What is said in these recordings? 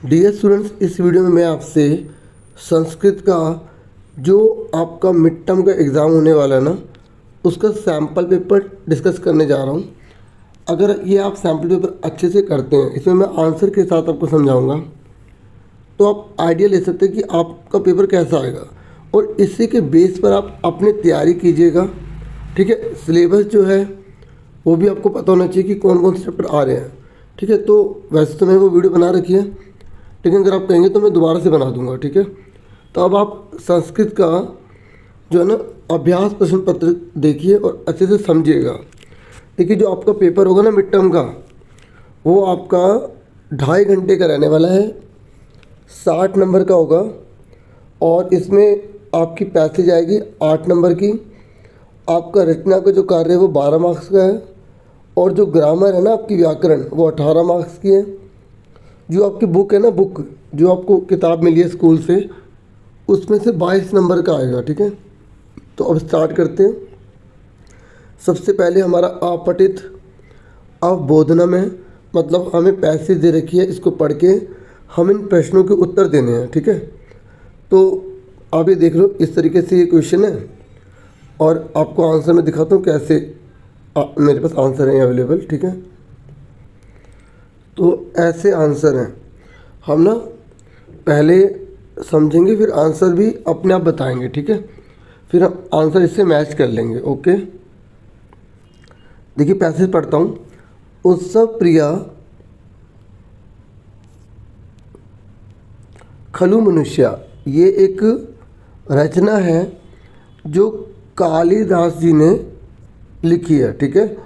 Dear students, इस video में मैं आपसे संस्कृत का जो आपका मिड टर्म का एग्ज़ाम होने वाला है ना, उसका सैम्पल पेपर डिस्कस करने जा रहा हूँ। अगर ये आप सैम्पल पेपर अच्छे से करते हैं, इसमें मैं आंसर के साथ आपको समझाऊंगा, तो आप आइडिया ले सकते हैं कि आपका पेपर कैसा आएगा और इसी के बेस पर आप अपनी तैयारी कीजिएगा। ठीक है, सिलेबस जो है वो भी आपको पता होना चाहिए कि कौन कौन से चैप्टर आ रहे हैं। ठीक है, तो वैसे तो मैं वो वीडियो बना रखी है, लेकिन अगर आप कहेंगे तो मैं दोबारा से बना दूंगा। ठीक है, तो अब आप संस्कृत का जो है ना अभ्यास प्रश्न पत्र देखिए और अच्छे से समझिएगा। देखिए, जो आपका पेपर होगा ना मिड टर्म का, वो आपका 2.5 घंटे का रहने वाला है, 60 नंबर का होगा और इसमें आपकी पैसेज आएगी 8 नंबर की। आपका रचना का जो कार्य है वो 12 मार्क्स का है और जो ग्रामर है ना आपकी व्याकरण, वो 18 मार्क्स की है। जो आपकी बुक है ना, बुक जो आपको किताब मिली है स्कूल से, उसमें से 22 नंबर का आएगा। ठीक है, तो अब स्टार्ट करते हैं। सबसे पहले हमारा अपठित अवबोधनम है, मतलब हमें पैसेज दे रखी है, इसको पढ़ के हम इन प्रश्नों के उत्तर देने हैं। ठीक है, तो आप ये देख लो, इस तरीके से ये क्वेश्चन है और आपको आंसर मैं दिखाता हूँ कैसे मेरे पास आंसर है अवेलेबल। ठीक है, तो ऐसे आंसर हैं। हम ना पहले समझेंगे, फिर आंसर भी अपने आप बताएंगे। ठीक है, फिर हम आंसर इससे मैच कर लेंगे। ओके, देखिए पैसेज पढ़ता हूँ। उत्सव प्रिया खलु मनुष्य, ये एक रचना है जो कालिदास जी ने लिखी है। ठीक है,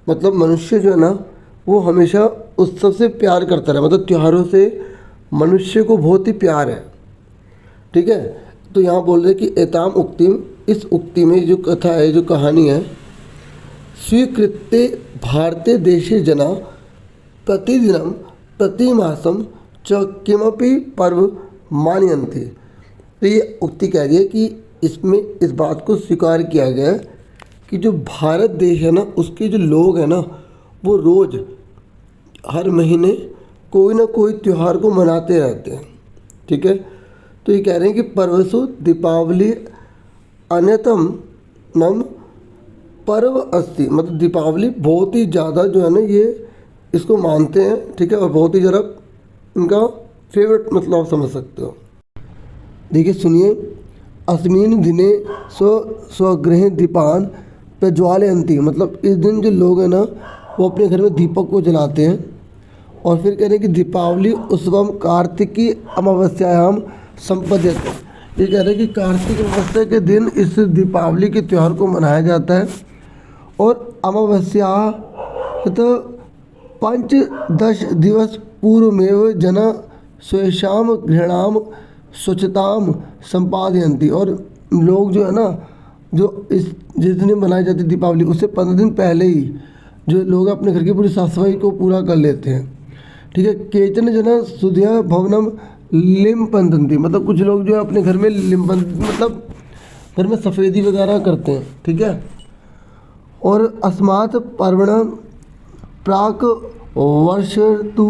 मतलब मनुष्य जो है ना वो हमेशा उत्सव से प्यार करता रहे, मतलब त्योहारों से मनुष्य को बहुत ही प्यार है। ठीक है, तो यहाँ बोल रहे कि एताम उक्तिम, इस उक्ति में जो कथा है, जो कहानी है, स्वीकृत्य भारतीय देशे जना प्रतिदिनम प्रतिमासम च किमपि पर्व मानयन्ति। तो ये उक्ति कह रही है कि इसमें इस बात को स्वीकार किया गया है कि जो भारत देश है ना, उसके जो लोग हैं ना, वो रोज़ हर महीने कोई ना कोई त्यौहार को मनाते रहते हैं। ठीक है, तो ये कह रहे हैं कि पर्वसु दीपावली अन्यतम मम पर्व अस्ति, मतलब दीपावली बहुत ही ज़्यादा जो है ना ये इसको मानते हैं। ठीक है, और बहुत ही ज़्यादा इनका फेवरेट, मतलब आप समझ सकते हो। देखिए सुनिए, अस्मिन् दिने स्वगृह दीपान प्रज्वालयन्ति, मतलब इस दिन जो लोग हैं ना वो अपने घर में दीपक को जलाते हैं। और फिर कह रहे हैं कि दीपावली उत्सवम कार्तिकी अमावस्यायाम संपद्यते, ये कह रहे हैं कि कार्तिक अमावस्या के दिन इस दीपावली के त्यौहार को मनाया जाता है। और अमावस्या तो 5-10 दिवस पूर्वमेव जना स्वेषाम घृणाम स्वच्छताम संपादयन्ति, और लोग जो है ना, जो जिस दिन मनाई जाती है दीपावली, उससे 15 दिन पहले ही जो लोग अपने घर की पूरी साफ सफाई को पूरा कर लेते हैं। ठीक है, केचन जना सुधिया भवनम लिम्पन्ति, मतलब कुछ लोग जो है अपने घर में मतलब घर में सफ़ेदी वगैरह करते हैं। ठीक है, और अस्मात् पर्वण प्राक वर्ष तु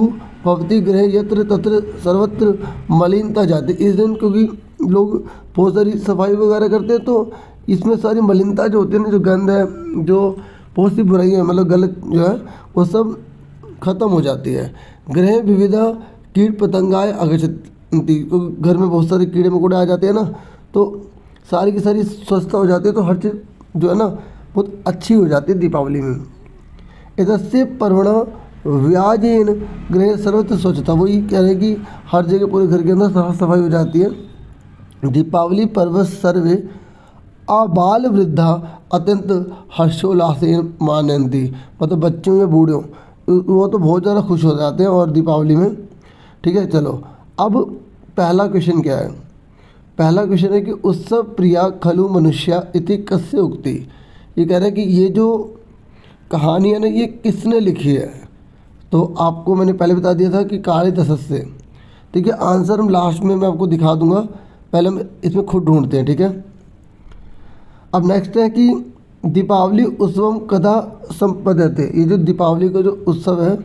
भवती गृह यत्र तत्र सर्वत्र मलिनता जाती, इस दिन क्योंकि लोग बहुत सारी सफाई वगैरह करते हैं, तो इसमें सारी मलिनता जो होती है ना, जो गंद है, जो बहुत सी बुराई है, मतलब गलत जो है, वो सब खत्म हो जाती है। गृह विविधा कीट पतंगाएँ अगच्छन्ति, तो घर में बहुत सारे कीड़े मकोड़े आ जाते हैं ना, तो सारी की सारी स्वच्छता हो जाती है, तो हर चीज़ जो है ना बहुत अच्छी हो जाती है दीपावली में। एतस्य पर्वण व्याजेन गृह सर्वत्र स्वच्छता, वही कह रहे हैं कि हर जगह पूरे घर के अंदर साफ सफाई हो जाती है। दीपावली पर्व सर्वे आबाल वृद्धा अत्यंत हर्षोल्लासेन मानयन्ति, मतलब बच्चों या बूढ़ों वो तो बहुत ज़्यादा खुश हो जाते हैं और दीपावली में। ठीक है, चलो अब पहला क्वेश्चन क्या है। पहला क्वेश्चन है कि उत्सव प्रिया खलु मनुष्य इति कस्य उक्ति, ये कह रहा है कि ये जो कहानी है ना ये किसने लिखी है। तो आपको मैंने पहले बता दिया था कि कालिदास से। ठीक है, आंसर हम लास्ट में मैं आपको दिखा दूंगा, पहले हम इसमें खुद ढूंढते हैं। ठीक है, अब नेक्स्ट है कि दीपावली उत्सव कदा संपद्यते, ये जो दीपावली का जो उत्सव है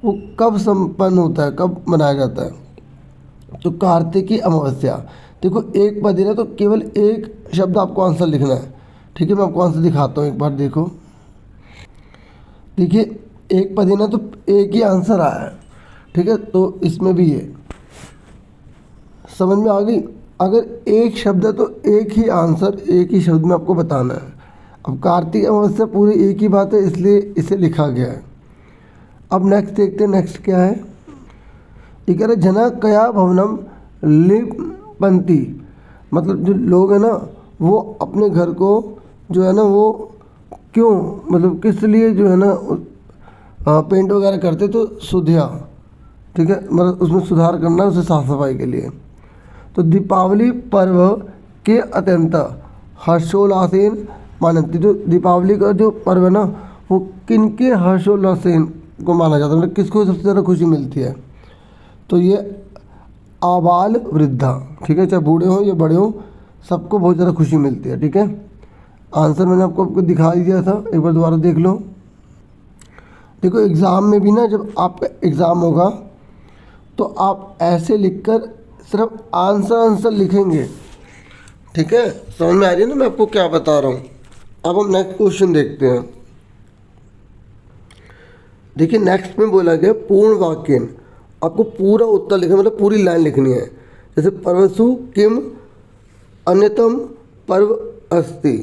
वो कब संपन्न होता है, कब मनाया जाता है। तो कार्तिकी अमावस्या, देखो एक पद है ना, तो केवल एक शब्द आपको आंसर लिखना है। ठीक है, मैं आपको आंसर दिखाता हूँ, एक बार देखो। देखिए एक पद है ना, तो एक ही आंसर आया है। ठीक है, तो इसमें भी ये समझ में आ गई। अगर एक शब्द है तो एक ही आंसर एक ही शब्द में आपको बताना है। अब कार्तिक अमावस्या पूरी एक ही बात है, इसलिए इसे लिखा गया है। अब नेक्स्ट देखते हैं, नेक्स्ट क्या है। ये कह रहे जना कया भवनम लिपंती, मतलब जो लोग हैं ना वो अपने घर को जो है ना वो क्यों, मतलब किस लिए जो है ना पेंट वगैरह करते, तो सुधिया। ठीक है, मतलब उसमें सुधार करना, उसे साफ सफाई के लिए। तो दीपावली पर्व के अत्यंत हर्षोल्लासेन मानती, जो दीपावली का जो पर्व है ना वो किनके हर्षोल्लासेन को माना जाता है, मतलब किसको सबसे ज़्यादा खुशी मिलती है। तो ये आबाल वृद्धा, ठीक है, चाहे बूढ़े हों या बड़े हों, सबको बहुत ज़्यादा खुशी मिलती है। ठीक है, आंसर मैंने आपको दिखा ही दिया था, एक बार दोबारा देख लो। देखो एग्ज़ाम में भी ना, जब आपका एग्ज़ाम होगा तो आप ऐसे लिखकर सिर्फ आंसर लिखेंगे। ठीक है, समझ में आ रही है ना मैं आपको क्या बता रहा हूँ। अब हम नेक्स्ट क्वेश्चन देखते हैं। देखिए नेक्स्ट में बोला गया पूर्ण वाक्य, आपको पूरा उत्तर लिखना, मतलब पूरी लाइन लिखनी है। जैसे पर्वसु किम अन्यतम पर्व अस्ति,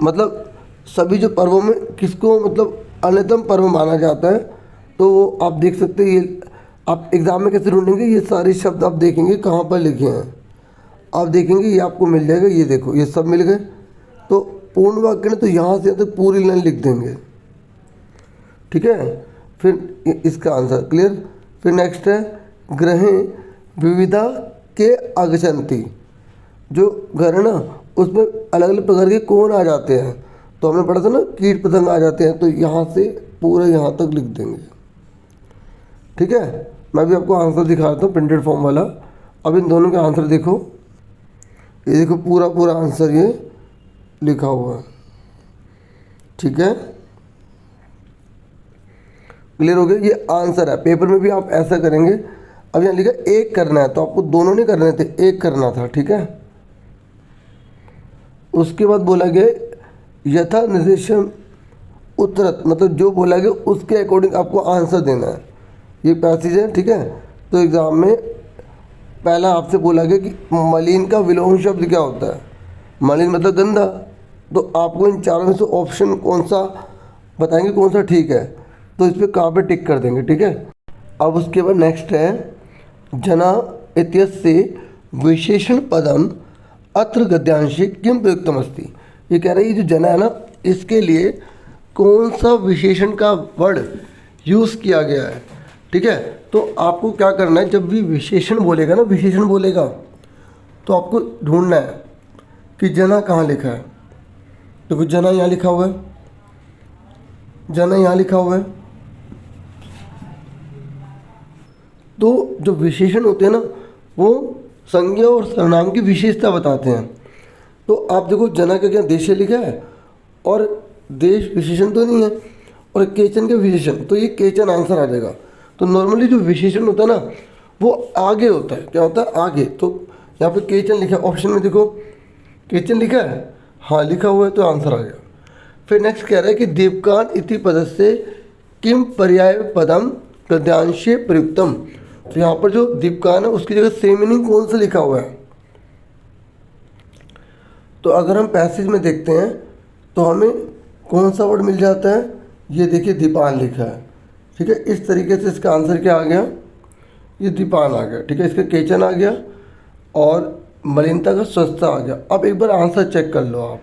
मतलब सभी जो पर्वों में किसको मतलब अन्यतम पर्व माना जाता है। तो वो आप देख सकते हैं, ये आप एग्ज़ाम में कैसे ढूंढेंगे, ये सारे शब्द आप देखेंगे कहाँ पर लिखे हैं, आप देखेंगे ये आपको मिल जाएगा। ये देखो ये सब मिल गए। तो पूर्ण वाक्य ने तो यहाँ से तो पूरी लाइन लिख देंगे। ठीक है, फिर इसका आंसर क्लियर। फिर नेक्स्ट है ग्रहे विविधा के आगच्छन्ति, जो घर है ना उसमें अलग अलग प्रकार के कौन आ जाते हैं। तो हमने पढ़ा था ना कीट पतंग आ जाते हैं, तो यहाँ से पूरे यहाँ तक लिख देंगे। ठीक है, मैं भी आपको आंसर दिखा रहा हूँ प्रिंटेड फॉर्म वाला। अब इन दोनों के आंसर देखो, ये देखो पूरा पूरा आंसर ये लिखा हुआ है। ठीक है, क्लियर हो गया, ये आंसर है। पेपर में भी आप ऐसा करेंगे। अब यहाँ लिखा एक करना है, तो आपको दोनों नहीं करने थे, एक करना था। ठीक है, उसके बाद बोला गया यथा निर्देशन उत्तरत, मतलब जो बोला गया उसके अकॉर्डिंग आपको आंसर देना है। ये पैसेज है। ठीक है, तो एग्ज़ाम में पहला आपसे बोला गया कि मलिन का विलोम शब्द क्या होता है। मलिन मतलब गंदा। तो आपको इन चारों में से ऑप्शन कौन सा बताएंगे, कौन सा ठीक है, तो इस पर कहाँ पे टिक कर देंगे। ठीक है, अब उसके बाद नेक्स्ट है जना इत्यस्य विशेषण पदम अत्र गद्यांशे किम प्रयुक्तम अस्ति। ये कह रहा है ये जो जना है ना, इसके लिए कौन सा विशेषण का वर्ड यूज़ किया गया है। ठीक है, तो आपको क्या करना है, जब भी विशेषण बोलेगा ना, विशेषण बोलेगा तो आपको ढूंढना है कि जना कहाँ लिखा है। देखो जना यहाँ लिखा हुआ है, जना यहाँ लिखा हुआ है। तो जो विशेषण होते हैं ना वो संज्ञा और सर्वनाम की विशेषता बताते हैं। तो आप देखो जना का क्या देश लिखा है, और देश विशेषण तो नहीं है, और केचन के विशेषण, तो ये केचन आंसर आ जाएगा। तो नॉर्मली जो विशेषण होता है ना वो आगे होता है, क्या होता है आगे। तो यहाँ पे केचन लिखा है, ऑप्शन में देखो केचन लिखा है, हाँ लिखा हुआ है, तो आंसर आ गया। फिर नेक्स्ट कह रहा है कि दीपकान इति पदस्य किम पर्याय पदम गद्यांशे प्रयुक्तम। तो यहाँ पर जो दीपकान है उसकी जगह सेम मीनिंग कौन सा लिखा हुआ है। तो अगर हम पैसेज में देखते हैं तो हमें कौन सा वर्ड मिल जाता है, ये देखिए दीपान लिखा है। ठीक है, इस तरीके से इसका आंसर क्या आ गया, ये दीपान आ गया। ठीक है, इसका केचन आ गया और मलिनता का स्वच्छता आ गया। अब एक बार आंसर चेक कर लो आप,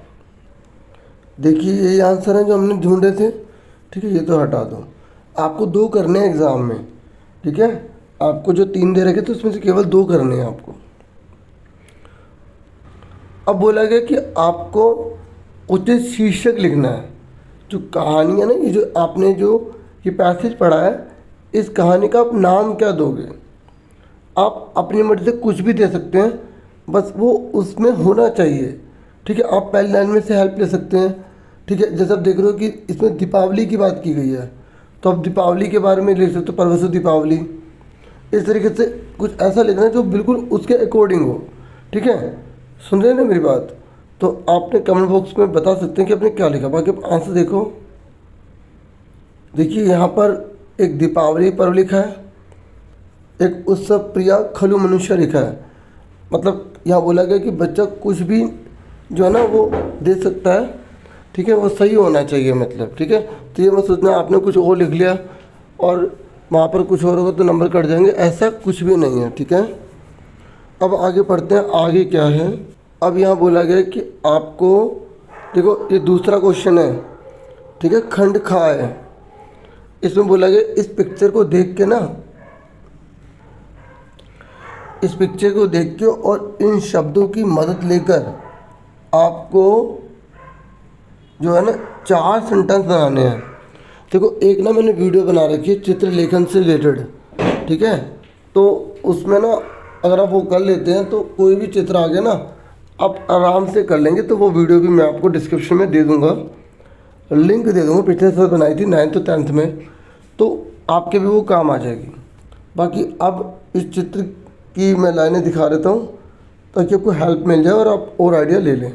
देखिए यही आंसर है जो हमने ढूंढे थे। ठीक है, ये तो हटा दो। आपको 2 करने हैं एग्ज़ाम में। ठीक है, आपको जो 3 दे रखे थे उसमें से केवल 2 करने हैं आपको। अब बोला गया कि आपको उचित शीर्षक लिखना है। जो कहानी है ना, ये जो आपने जो ये पैसेज पढ़ा है, इस कहानी का आप नाम क्या दोगे। आप अपनी मर्जी से कुछ भी दे सकते हैं, बस वो उसमें होना चाहिए। ठीक है, आप पहली लाइन में से हेल्प ले सकते हैं। ठीक है, जैसे आप देख रहे हो कि इसमें दीपावली की बात की गई है, तो आप दीपावली के बारे में लिख सकते हो, परवसु दीपावली। इस तरीके से कुछ ऐसा लिखना है जो बिल्कुल उसके अकॉर्डिंग हो, ठीक है। सुन रहे हैं ना मेरी बात? तो आपने कमेंट बॉक्स में बता सकते हैं कि आपने क्या लिखा। बाकी आप आंसर देखो। देखिए यहाँ पर एक दीपावली पर्व लिखा है, एक उत्सव प्रिय खलु मनुष्य लिखा है। मतलब यहाँ बोला गया कि बच्चा कुछ भी जो है ना वो दे सकता है, ठीक है, वो सही होना चाहिए मतलब, ठीक है। तो ये मत सोचना आपने कुछ और लिख लिया और वहाँ पर कुछ और होगा तो नंबर कट जाएंगे, ऐसा कुछ भी नहीं है, ठीक है। अब आगे पढ़ते हैं, आगे क्या है। अब यहाँ बोला गया कि आपको देखो ये दूसरा क्वेश्चन है, ठीक है, खंड खा है। इसमें बोला गया इस पिक्चर को देख के ना, इस पिक्चर को देख के और इन शब्दों की मदद लेकर आपको जो है ना 4 सेंटेंस बनाने हैं। देखो एक ना मैंने वीडियो बना रखी है चित्र लेखन से रिलेटेड, ठीक है। तो उसमें ना अगर आप वो कर लेते हैं तो कोई भी चित्र आ गया ना आप आराम से कर लेंगे। तो वो वीडियो भी मैं आपको डिस्क्रिप्शन में दे दूँगा, लिंक दे दूँगा। पिछले साल बनाई थी 9th और 10th में, तो आपके भी वो काम आ जाएगी। बाकी अब इस चित्र की मैं लाइनें दिखा देता हूँ ताकि आपको हेल्प मिल जाए और आप और आइडिया ले लें।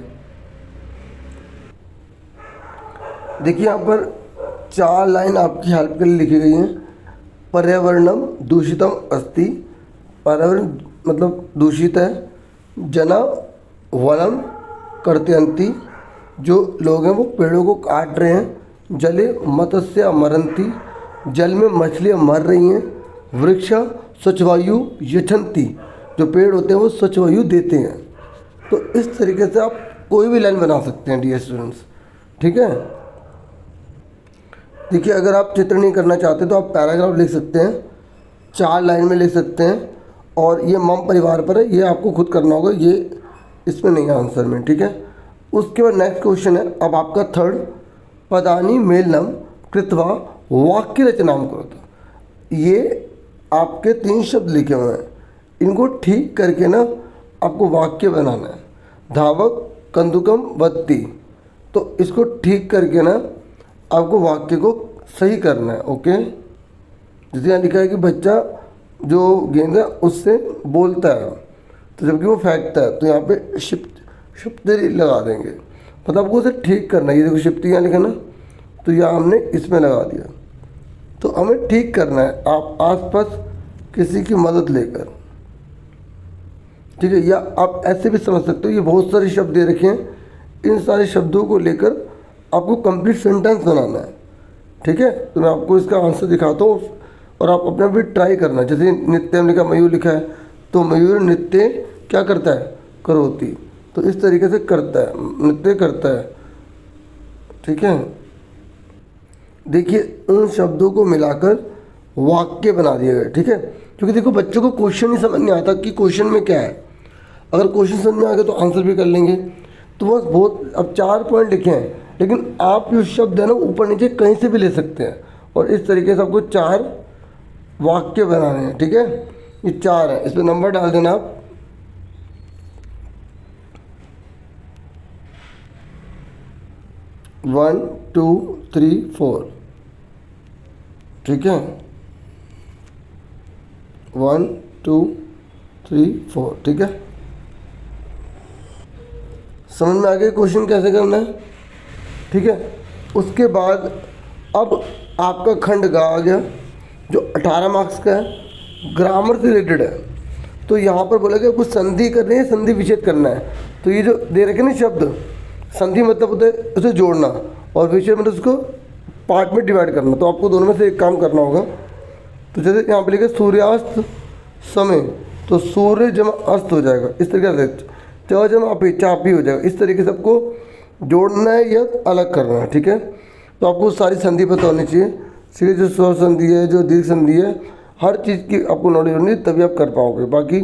देखिए यहाँ पर 4 लाइन आपकी हेल्प के लिए लिखी गई हैं। पर्यावरणम दूषितम अस्ति, पर्यावरण मतलब दूषित है। जना वनम कर्तयन्ति, जो लोग हैं वो पेड़ों को काट रहे हैं। जले मत्स्य मरन्ति, जल में मछलियाँ मर रही हैं। वृक्ष स्वच्छवायु यच्छन्ति, जो पेड़ होते हैं वो स्वच्छ वायु देते हैं। तो इस तरीके से आप कोई भी लाइन बना सकते हैं डियर स्टूडेंट्स, ठीक है। देखिए अगर आप चित्र नहीं करना चाहते तो आप पैराग्राफ लिख सकते हैं, 4 लाइन में लिख सकते हैं। और ये मम परिवार पर है, ये आपको खुद करना होगा, ये इसमें नहीं है आंसर में, ठीक है। उसके बाद नेक्स्ट क्वेश्चन है अब आपका थर्ड, पदानि मेलनम कृत्वा वाक्य रचनाम करोतु। ये आपके 3 शब्द लिखे हुए हैं, इनको ठीक करके ना आपको वाक्य बनाना है। धावक कंदुकम वत्ती, तो इसको ठीक करके ना आपको वाक्य को सही करना है, ओके। जैसे यहाँ लिखा है कि बच्चा जो गेंद है उससे बोलता है, तो जबकि वो फेंकता है, तो यहाँ पे शिप्ति लगा देंगे। मतलब आपको उसे ठीक करना है। ये देखो शिप्ति यहाँ लिखा ना, तो यहाँ हमने इसमें लगा दिया। तो हमें ठीक करना है आप आसपास किसी की मदद लेकर, ठीक है। या आप ऐसे भी समझ सकते हो, ये बहुत सारे शब्द दे रखे हैं, इन सारे शब्दों को लेकर आपको कंप्लीट सेंटेंस बनाना है, ठीक है। तो मैं आपको इसका आंसर दिखाता हूँ और आप अपना भी ट्राई करना। जैसे नित्यम लिखा, मयूर लिखा है, तो मयूर नृत्य क्या करता है, करोति, तो इस तरीके से करता है, नृत्य करता है, ठीक है। देखिए उन शब्दों को मिलाकर वाक्य बना दिया गया, ठीक है। क्योंकि देखो बच्चों को क्वेश्चन ही समझ नहीं आता कि क्वेश्चन में क्या है। अगर क्वेश्चन समझ में आ गया तो आंसर भी कर लेंगे। तो बस बहुत, अब 4 पॉइंट लिखे हैं, लेकिन आप जो शब्द है ना ऊपर नीचे कहीं से भी ले सकते हैं। और इस तरीके से आपको 4 वाक्य बनाने हैं, ठीक है। ये 4 है, इस पर नंबर डाल देना आप। वन 2 3 4, ठीक है। 1 2 3 4, ठीक है। समझ में आ गया क्वेश्चन कैसे करना है, ठीक है। उसके बाद अब आपका खंड गा आ गया जो 18 मार्क्स का है, ग्रामर से रिलेटेड है। तो यहाँ पर बोला गया कुछ संधि करनी है, संधि विच्छेद करना है। तो ये जो दे रखे ना शब्द, संधि मतलब होता है उसे जोड़ना, और विच्छेद मतलब उसको पार्ट में डिवाइड करना। तो आपको दोनों में से एक काम करना होगा। तो जैसे यहाँ पे लिखा सूर्यास्त समय, तो सूर्य जमा अस्त हो जाएगा, इस तरीके से च जमा अपी चापी हो जाएगा। इस तरीके से आपको जोड़ना है या अलग करना है, ठीक है। तो आपको सारी संधि पता होनी चाहिए, ठीक है। जो स्वर संधि है, जो दीर्घ संधि है, हर चीज़ की आपको नॉलेज होनी है, तभी आप कर पाओगे। बाकी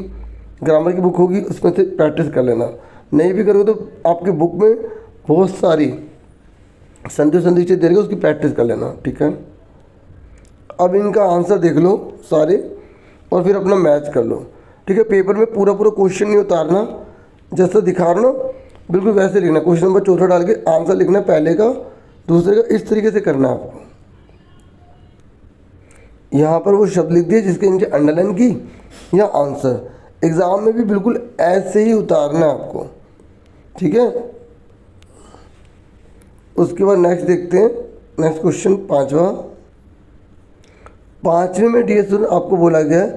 ग्रामर की बुक होगी उसमें से प्रैक्टिस कर लेना, नहीं भी करोगे तो आपकी बुक में बहुत सारी संधि चीज़ दे देगा, उसकी प्रैक्टिस कर लेना, ठीक है। अब इनका आंसर देख लो सारे और फिर अपना मैच कर लो, ठीक है। पेपर में पूरा क्वेश्चन नहीं उतारना, जैसा दिखा रहा ना बिल्कुल वैसे लिखना। क्वेश्चन नंबर 4 डाल के आंसर लिखना, पहले का दूसरे का, इस तरीके से करना है आपको। यहाँ पर वो शब्द लिख दिए जिसके नीचे अंडरलाइन की या आंसर। एग्ज़ाम में भी बिल्कुल ऐसे ही उतारना है आपको, ठीक है। उसके बाद नेक्स्ट देखते हैं, नेक्स्ट क्वेश्चन पाँचवें में डियर स्टूडेंट आपको बोला गया है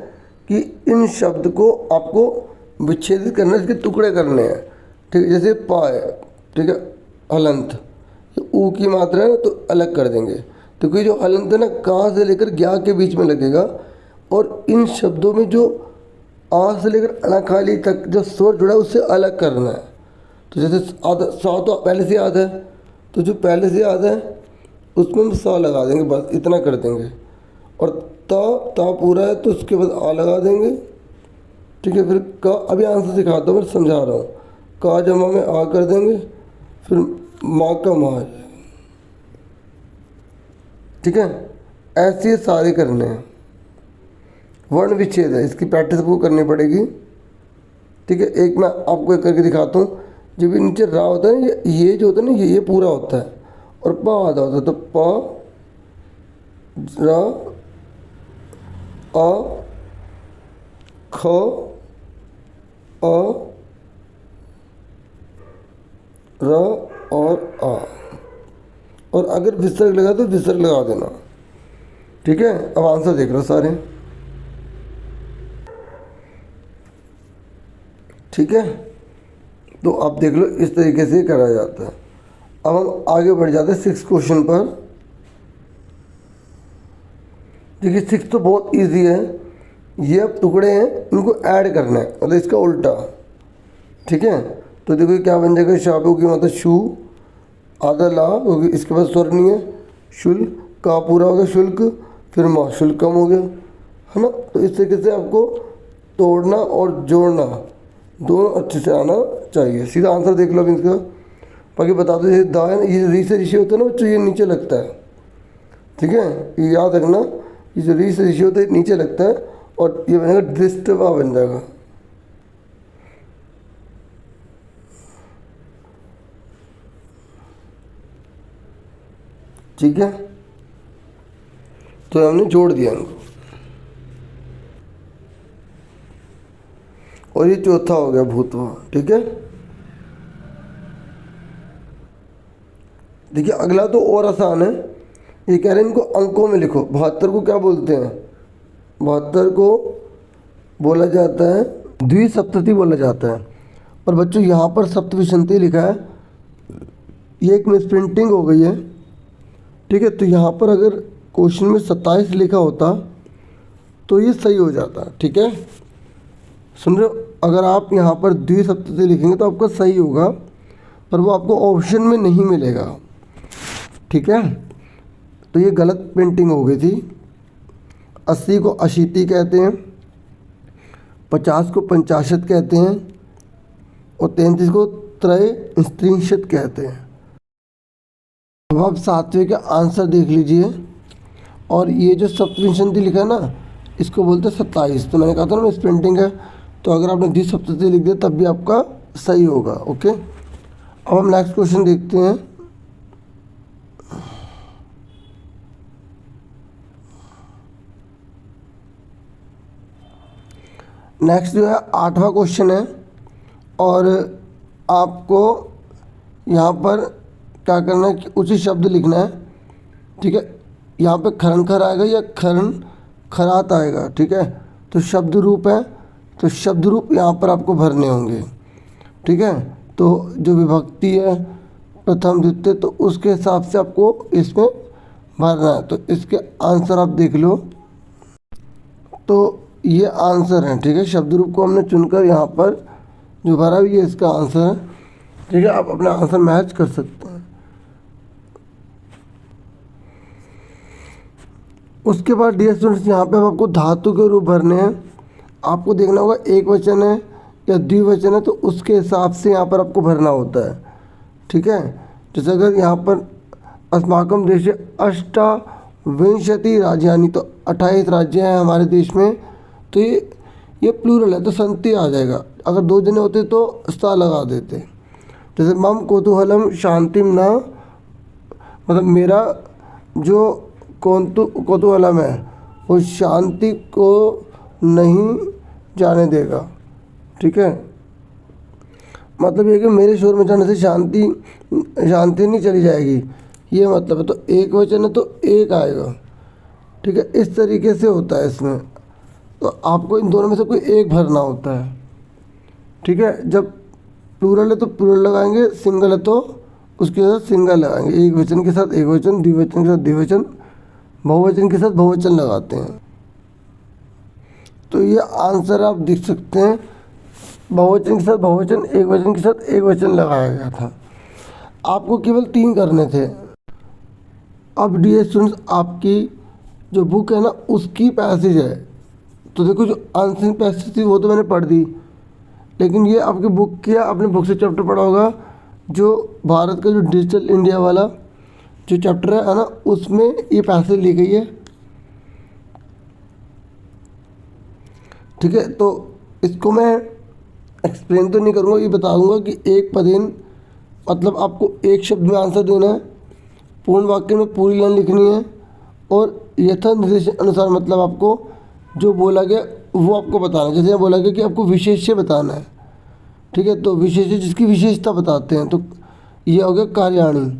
कि इन शब्द को आपको विच्छेदित करना, इसके टुकड़े करने हैं, ठीक है। जैसे पा है, ठीक है, हलंत, ऊ की मात्रा है तो अलग कर देंगे, तो कोई जो हलंत है ना का से लेकर ज्ञा के बीच में लगेगा, और इन शब्दों में जो आ से लेकर अनाखाली तक जो स्वर जुड़ा है उससे अलग करना है। तो जैसे आधा सा तो पहले से याद है, तो जो पहले से याद है उसमें हम सा लगा देंगे, बस इतना कर देंगे। और ता पूरा है तो उसके बाद आ लगा देंगे, ठीक है। फिर का, अभी आंसर सिखाता हूँ, मैं समझा रहा हूँ। का जमा में आ कर देंगे, फिर माँ का माँ, ठीक है। ऐसे ये सारे करने हैं। वर्ण विच्छेद है, इसकी प्रैक्टिस आपको करनी पड़ेगी, ठीक है। एक मैं आपको एक करके दिखाता हूँ। जब भी नीचे रा होता है ना, ये जो होता है ना, ये पूरा होता है, और प आधा होता है, तो प रा आ ख आ र और आ, और अगर विसर्ग लगा तो विसर्ग लगा देना, ठीक है। अब आंसर देख लो सारे, ठीक है। तो आप देख लो इस तरीके से करा जाता है। अब हम आगे बढ़ जाते हैं 6 क्वेश्चन पर। देखिए 6 तो बहुत इजी है, ये अब टुकड़े हैं, इनको ऐड करना है, मतलब इसका उल्टा, ठीक है। तो देखो क्या बन जाएगा, शाबू की मतलब शू, आधा ला होगी, इसके बाद स्वर नहीं है, शुल्क का पूरा हो गया शुल्क, फिर माँ शुल्कम हो गया, है ना। तो इस तरीके से आपको तोड़ना और जोड़ना दोनों अच्छे से आना चाहिए। सीधा आंसर देख लो अब इसका, बाकी बता दो। जैसे दा है ना, ये री से ऋषि होता है ना बच्चों, ये नीचे लगता है, ठीक है। ये याद रखना, ये जो री से ऋषि होता है नीचे लगता है, और ये बनेगा दृष्टवा बन जाएगा, ठीक है। तो हमने जोड़ दिया इनको, और ये चौथा हो गया भूतवा, ठीक है। देखिए अगला तो और आसान है, ये कह रहे हैं इनको अंकों में लिखो। 72 को क्या बोलते हैं, 72 को बोला जाता है द्विसप्तति बोला जाता है। और बच्चों यहाँ पर सप्तविंशति लिखा है, ये एक मिस प्रिंटिंग हो गई है, ठीक है। तो यहाँ पर अगर क्वेश्चन में 27 लिखा होता तो ये सही हो जाता, ठीक है। सुन रहे हो, अगर आप यहाँ पर द्विसप्तति लिखेंगे तो आपका सही होगा, पर वो आपको ऑप्शन में नहीं मिलेगा, ठीक है। तो ये गलत प्रिंटिंग हो गई थी। 80 को अशीति कहते हैं, 50 को पंचाशत कहते हैं, और 33 को त्रयस्त्रिंशत कहते हैं। अब आप 7वें का आंसर देख लीजिए, और ये जो सप्तविंशति लिखा है ना, इसको बोलते हैं 27। तो मैंने कहा था ना इस प्रिंटिंग है, तो अगर आपने द्विसप्तति लिख दिया तब भी आपका सही होगा, ओके। अब हम नेक्स्ट क्वेश्चन देखते हैं। नेक्स्ट जो है 8वां क्वेश्चन है, और आपको यहाँ पर क्या करना है कि उचित शब्द लिखना है, ठीक है। यहाँ पे खरण खर आएगा या खरण खरात आएगा, ठीक है। तो शब्द रूप है, तो शब्द रूप यहाँ पर आपको भरने होंगे, ठीक है। तो जो विभक्ति है प्रथम द्वितीय, तो उसके हिसाब से आपको इसमें भरना है। तो इसके आंसर आप देख लो, तो ये आंसर है, ठीक है। शब्द रूप को हमने चुनकर यहाँ पर जो भरा हुआ है इसका आंसर है, ठीक है। आप अपना आंसर मैच कर सकते हैं। उसके बाद डियर स्टूडेंट्स यहाँ पे आपको धातु के रूप भरने हैं। आपको देखना होगा एक वचन है या द्विवचन है, तो उसके हिसाब से यहाँ पर आपको भरना होता है, ठीक है। जैसे अगर यहाँ पर अस्माकम देश अष्टाविंशति राज्यानि, तो 28 राज्य हैं हमारे देश में, तो ये प्लूरल है तो संति आ जाएगा। अगर 2 जने होते तो सा लगा देते। जैसे मम कौतूहलम शांतिम न, मतलब मेरा जो कौतूहलम है वो शांति को नहीं जाने देगा। ठीक है, मतलब ये कि मेरे शोर मचाने से शांति नहीं चली जाएगी, ये मतलब है। तो एक वचन है तो एक आएगा। ठीक है, इस तरीके से होता है इसमें। तो आपको इन दोनों में से कोई एक भरना होता है। ठीक है, जब प्लूरल है तो प्लूरल लगाएंगे, सिंगल है तो उसके साथ सिंगल लगाएंगे, एक वचन के साथ एक वचन, द्विवचन के साथ द्विवचन, बहुवचन के साथ बहुवचन लगाते हैं। तो ये आंसर आप देख सकते हैं, बहुवचन के साथ बहुवचन, एक वचन के साथ एक वचन लगाया गया था। आपको केवल 3 करने थे। अब डियर स्टूडेंट्स, आपकी जो बुक है ना उसकी पैसेज है, तो देखो जो आंसरिंग पैसेज थी वो तो मैंने पढ़ दी, लेकिन ये आपकी बुक किया, आपने बुक से चैप्टर पढ़ा होगा, जो भारत का जो डिजिटल इंडिया वाला जो चैप्टर है ना, उसमें ये पैसेज ली गई है। ठीक है, तो इसको मैं एक्सप्लेन तो नहीं करूँगा, ये बता दूँगा कि एक पदेन मतलब आपको एक शब्द में आंसर देना है, पूर्ण वाक्य में पूरी लाइन लिखनी है, और यथा निर्देश अनुसार मतलब आपको जो बोला गया वो आपको बताना है। जैसे यहाँ बोला गया कि आपको विशेष्य बताना है। ठीक है, तो विशेष्य जिसकी विशेषता बताते हैं, तो ये हो गया कार्याणी।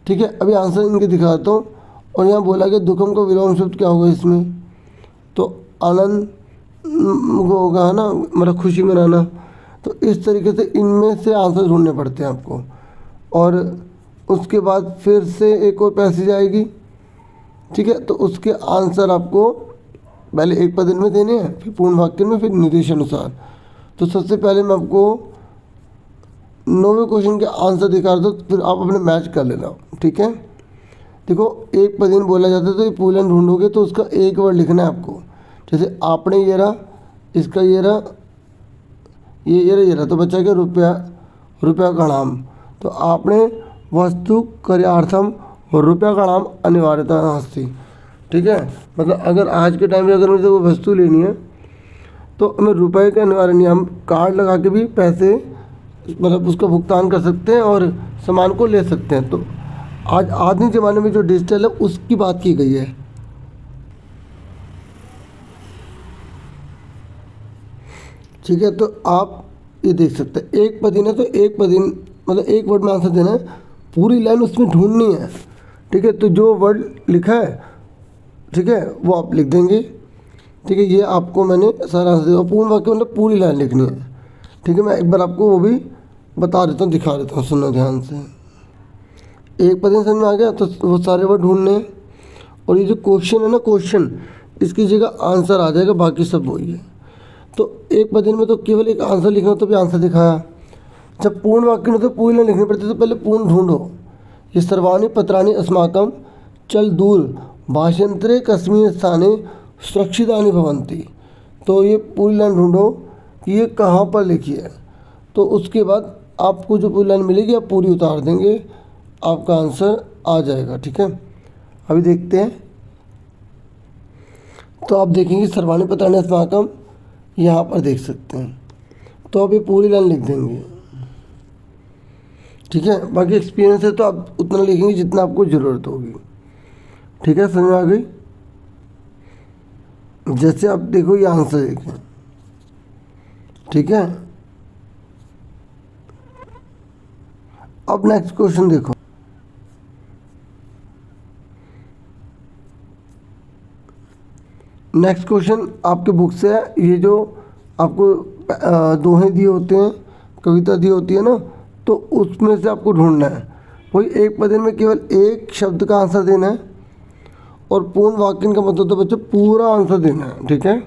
ठीक है, अभी आंसर इनके दिखाता हूँ। और यहाँ बोला गया दुखम का विलोम शब्द क्या होगा इसमें, तो आनंद होगा, है ना, मतलब खुशी मनाना। तो इस तरीके से इनमें से आंसर ढूंढने पड़ते हैं आपको। और उसके बाद फिर से एक और पैसेज आएगी। ठीक है, तो उसके आंसर आपको पहले एक पद में देने हैं, फिर पूर्ण वाक्य में, फिर निर्देशानुसार। तो सबसे पहले मैं आपको 9वें क्वेश्चन के आंसर दिखा रहा था, फिर आप अपने मैच कर लेना। ठीक है, देखो एक पद बोला जाता है, तो ये पूर्ण ढूंढोगे तो उसका एक वर्ड लिखना है आपको। जैसे आपने ये रहा, इसका ये रहा, ये रहा, तो बचा क्या, रुपया का नाम। तो आपने वस्तु कार्यार्थम रुपया का नाम अनिवार्यता नास्ति। ठीक है, मतलब अगर आज के टाइम में अगर मुझे वो वस्तु लेनी है तो हमें रुपए का अनिवार्य नहीं, हम कार्ड लगा के भी पैसे मतलब उसका भुगतान कर सकते हैं और सामान को ले सकते हैं। तो आज आधुनिक ज़माने में जो डिजिटल है उसकी बात की गई है। ठीक है, तो आप ये देख सकते हैं, एक पदीन है तो एक पदीन मतलब एक वर्ड में आंसर देना है, पूरी लाइन उसमें ढूंढनी है। ठीक है, तो जो वर्ड लिखा है, ठीक है, वो आप लिख देंगे। ठीक है, ये आपको मैंने सारा आंसर दिया। पूर्ण वाक्य मतलब पूरी लाइन लिखनी है। ठीक है, मैं एक बार आपको वो भी बता देता हूँ, दिखा देता हूँ, सुनना ध्यान से। एक पद समझ में आ गया, तो वो सारे वर्ड ढूंढने हैं। और ये जो क्वेश्चन है ना, क्वेश्चन इसकी जगह आंसर आ जाएगा, बाकी सब वही है। तो एक पद में तो केवल एक आंसर लिखना, तो भी आंसर दिखाया। जब पूर्ण वाक्य में तो पूरी लाइन लिखनी पड़ती है, तो पहले पूर्ण ढूंढो। ये सर्वाणि पत्राणि अस्माकं चल दूर भाषांतरे कस्मिन् स्थाने सुरक्षितानि भवन्ति। तो ये पूरी लाइन ढूंढो कि ये कहाँ पर लिखी है। तो उसके बाद आपको जो पूरी लाइन मिलेगी आप पूरी उतार देंगे, आपका आंसर आ जाएगा। ठीक है, अभी देखते हैं। तो आप देखेंगे सर्वाणि पत्राणि अस्माकं, यहाँ पर देख सकते हैं। तो आप ये पूरी लाइन लिख देंगे। ठीक है, बाकी एक्सपीरियंस है तो आप उतना लिखेंगे जितना आपको ज़रूरत होगी। ठीक है, समझ में आ गई। जैसे आप देखो ये आंसर देखें। ठीक है, अब नेक्स्ट क्वेश्चन देखो। नेक्स्ट क्वेश्चन आपके बुक से है। ये जो आपको दोहे दिए होते हैं, कविता दी होती है ना, तो उसमें से आपको ढूंढना है। वही एक पद में केवल एक शब्द का आंसर देना है, और पूर्ण वाक्य का मतलब तो बच्चों पूरा आंसर देना है। ठीक है,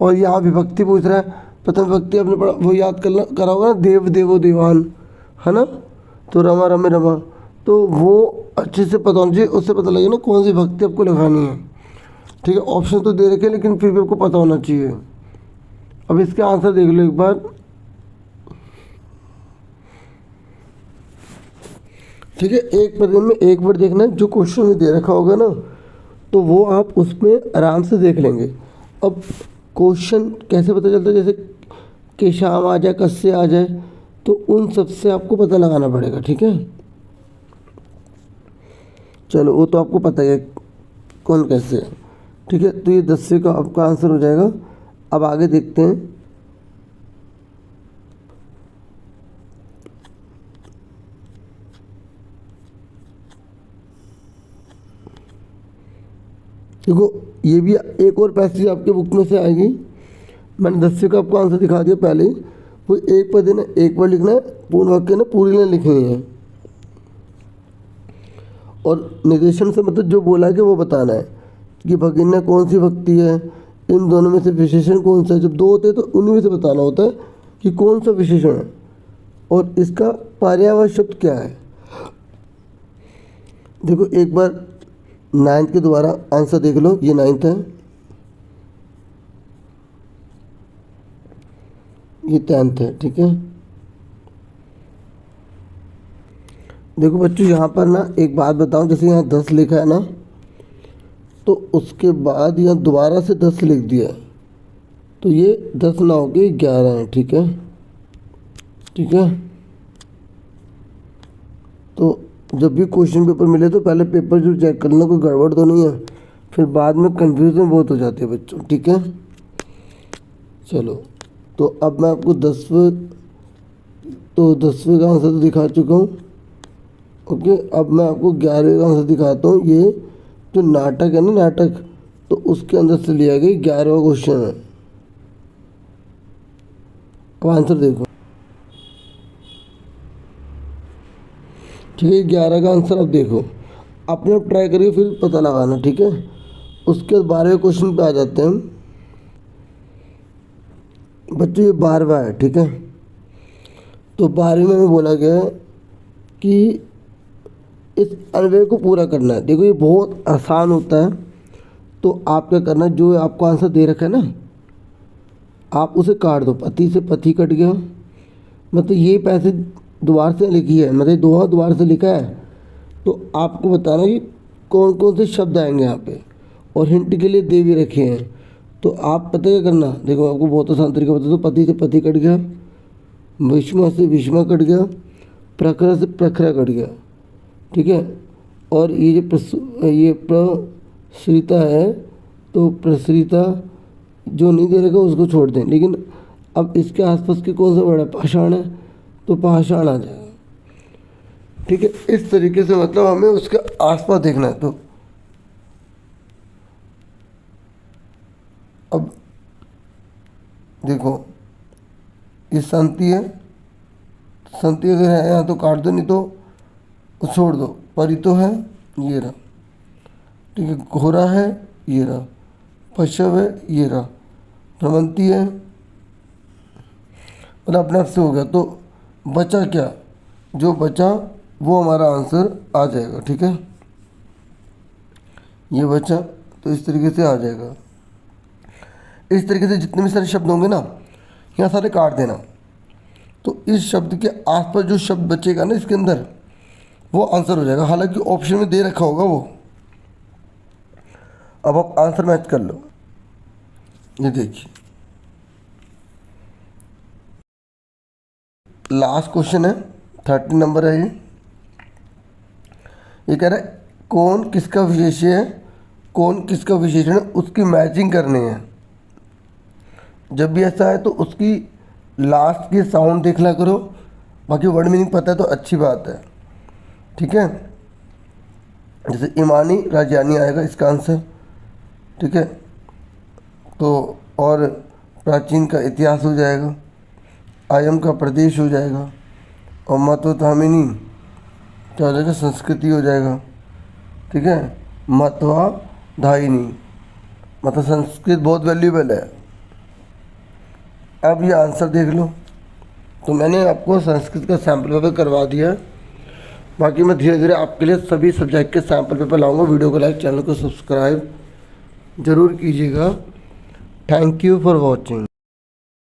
और यहाँ विभक्ति पूछ रहा है। प्रथम विभक्ति आपने पढ़ा, वो याद करा होगा ना, देव देवो देवान, है ना, तो रमा रमे रमा। तो वो अच्छे से पता होना चाहिए, उससे पता लगे ना कौन सी विभक्ति आपको लगानी है। ठीक है, ऑप्शन तो दे रखे, लेकिन फिर भी आपको पता होना चाहिए। अब इसके आंसर देख लो एक बार। ठीक है, एक पद में एक वर्ड देखना है, जो क्वेश्चन में दे रखा होगा ना, तो वो आप उसमें आराम से देख लेंगे। अब क्वेश्चन कैसे पता चलता है, जैसे कि शाम आ जाए, कस से आ जाए, तो उन सब से आपको पता लगाना पड़ेगा। ठीक है, चलो वो तो आपको पता है कौन कैसे है। ठीक है, तो ये 10वें का आपका आंसर हो जाएगा। अब आगे देखते हैं। देखो ये भी एक और पैसेज आपके बुक में से आएगी। मैंने 10वें का आपको आंसर दिखा दिया पहले ही। वो एक पद है ना, एक बार लिखना है, पूर्ण वाक्य ना पूरी लाइन लिखनी है। और निर्देशन से मतलब जो बोला है कि वो बताना है कि भगिन्या कौन सी भक्ति है, इन दोनों में से विशेषण कौन सा है। जब दो होते हैं तो उन्हीं में से बताना होता है कि कौन सा विशेषण है और इसका पर्यायवाची शब्द क्या है। देखो एक बार 9th के दोबारा आंसर देख लो, ये 9th है, ये 10th है। ठीक है, देखो बच्चों यहाँ पर ना एक बात बताऊँ, जैसे यहाँ 10 लिखा है ना, तो उसके बाद यहाँ दोबारा से 10 लिख दिया है, तो ये 10 ना हो के 11 है। ठीक है, ठीक है। तो जब भी क्वेश्चन पेपर मिले तो पहले पेपर जो चेक कर लेना कोई गड़बड़ तो नहीं है, फिर बाद में कंफ्यूजन बहुत हो जाती है बच्चों। ठीक है, चलो तो अब मैं आपको 10वें का आंसर तो दिखा चुका हूँ। ओके, अब मैं आपको 11वें का आंसर दिखाता हूँ। ये जो नाटक है ना, नाटक, तो उसके अंदर से लिया गया 11वां क्वेश्चन है। अब आंसर देखो। ठीक है, 11 का आंसर अब देखो, अपने आप ट्राई करिए फिर पता लगाना। ठीक है, उसके बाद 12वें क्वेश्चन पे आ जाते हैं बच्चों। ये 12वां है। ठीक है, तो 12वें में बोला गया है कि इस अन्वय को पूरा करना है। देखो ये बहुत आसान होता है, तो आप क्या करना है, जो आपको आंसर दे रखा है ना, आप उसे काट दो। पति से पति कट गया, मतलब ये पैसे दोबारा से लिखी है, मतलब दोबारा से लिखा है, तो आपको बताना कि कौन कौन से शब्द आएंगे यहाँ पे, और हिंट के लिए दे भी रखे हैं। तो आप पता क्या करना, देखो आपको बहुत आसान तरीका बता दो। पति से पति कट गया, विषमा से विषमा कट गया, प्रखरा से प्रखरा कट गया। ठीक है, और ये जो ये प्रसरिता है, तो प्रसरिता जो नहीं दे रखा उसको छोड़ दें। लेकिन अब इसके आसपास के कौन सा वर्ड है, पाषाण है, तो पाषाण आ जाएगा। ठीक है, इस तरीके से मतलब हमें उसके आसपास देखना है। तो अब देखो ये संति है, संति अगर है यहाँ तो काट दो, नहीं तो छोड़ दो। परितो है, ये रहा। ठीक है, घोरा है, ये रहा। पशव है, ये रहा। भ्रमंती है, मतलब अपने आप से हो गया। तो बचा क्या, जो बचा वो हमारा आंसर आ जाएगा। ठीक है, ये बचा, तो इस तरीके से आ जाएगा। इस तरीके से जितने भी सारे शब्द होंगे ना, यहाँ सारे काट देना। तो इस शब्द के आसपास जो शब्द बचेगा ना इसके अंदर, वो आंसर हो जाएगा। हालांकि ऑप्शन में दे रखा होगा वो। अब आप आंसर मैच कर लो। ये देखिए लास्ट क्वेश्चन है, 30 नंबर है ये कह रहा है कौन किसका विशेष्य है, कौन किसका विशेषण है, उसकी मैचिंग करनी है। जब भी ऐसा है तो उसकी लास्ट की साउंड देख लिया करो, बाकी वर्ड मीनिंग पता है तो अच्छी बात है। ठीक है, जैसे ईमानी राजयानी आएगा इसका आंसर। ठीक है, तो और प्राचीन का इतिहास हो जाएगा, आयम का प्रदेश हो जाएगा, और महत्वधामिनी क्या हो जाएगा, संस्कृति हो जाएगा। ठीक है, महत्वाधायिनी, मतलब संस्कृत बहुत वैल्यूबल है। अब ये आंसर देख लो। तो मैंने आपको संस्कृत का सैम्पल पेपर करवा दिया है, बाकी मैं धीरे धीरे आपके लिए सभी सब्जेक्ट के सैम्पल पेपर लाऊंगा। वीडियो को लाइक, चैनल को सब्सक्राइब जरूर कीजिएगा। Thank you for watching.